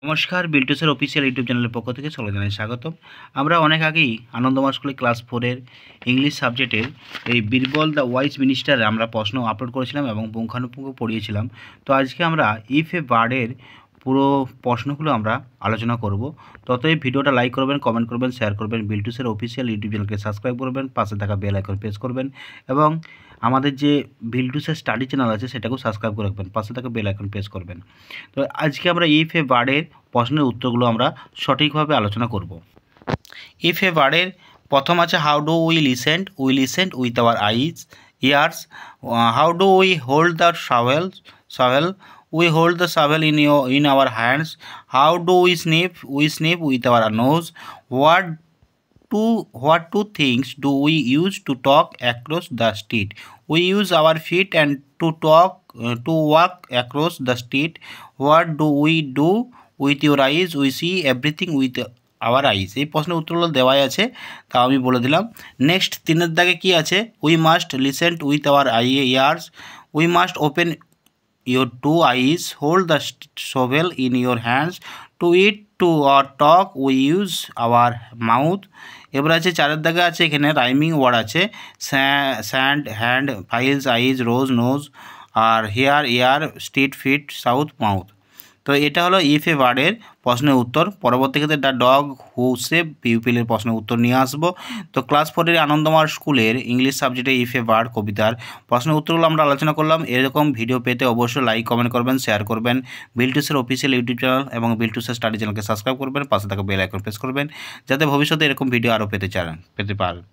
নমস্কার, বিল্টুসের official YouTube চ্যানেলের পক্ষ থেকে সকলকে জানাই স্বাগতম। আমরা অনেক আগেই আনন্দমা স্কুলে ক্লাস 4-এর ইংলিশ সাবজেক্টের এই বীরবল দ্য ওয়াইজ মিনিস্টার আমরা প্রশ্ন আপলোড করেছিলাম এবং পুঙ্খানুপুঙ্খ পড়িয়েছিলাম। তো আজকে আমরা ইফ এ বার্ডের পুরো প্রশ্নগুলো আমরা আলোচনা করব। ততই ভিডিওটা লাইক করবেন, কমেন্ট করবেন, শেয়ার করবেন, বিল্টুসের অফিসিয়াল ইউটিউব চ্যানেলকে সাবস্ক্রাইব করবেন, পাশে থাকা বেল আইকন প্রেস করবেন এবং আমাদের যে বিল্টুসের স্টাডি চ্যানেল আছে সেটাকেও সাবস্ক্রাইব করে রাখবেন, পাশে থাকা বেল আইকন প্রেস করবেন। তো আজকে আমরা ইফ এ বার্ডের প্রশ্নের উত্তরগুলো আমরা সঠিকভাবে আলোচনা করব। ইফ এ বার্ডের প্রথম আছে how do we লিসেন্ট with our years. How do we hold the শাভেল we hold the shovel in our hands. How do we sniff with our nose. What two things do we use to talk across the street. We use our feet and to walk across the street. What do we do with your eyes. We see everything with our eyes. এই প্রশ্নের উত্তরগুলো দেওয়াই আছে, তা আমি বলে দিলাম। Next 3-এর দাগে কি আছে, we must listen with our ears. We must open your 2 eyes, hold the shovel in your hands. To eat to or talk we use our mouth. এবার আছে 4-এর দাগে আছে, এখানে রাইমিং ওয়ার্ড আছে, স্যান্ড, হ্যান্ড, ফাইলস, আইজ, রোজ, nose, আর hair, ইয়ার, street, fit, south, mouth. তো এটা হলো if এ বার্ডের প্রশ্নের উত্তর। পরবর্তী ক্ষেত্রে দ্য ডগ হু সেভ পিউপিলের প্রশ্নের উত্তর নিয়ে আসবো। তো ক্লাস 4-এর আনন্দমার স্কুলের ইংলিশ সাবজেক্টে ইফ এ বার্ড কবিতার প্রশ্নের উত্তরগুলো আমরা আলোচনা করলাম। এরকম ভিডিও পেতে অবশ্যই লাইক, কমেন্ট করবেন, শেয়ার করবেন, বিল্টুসের অফিসিয়াল ইউটিউব চ্যানেল এবং বিল্টুসের স্টাডি চ্যানেলকে সাবস্ক্রাইব করবেন, পাশে থাকা বেল আইকন প্রেস করবেন, যাতে ভবিষ্যতে এরকম ভিডিও আরও পেতে পারেন।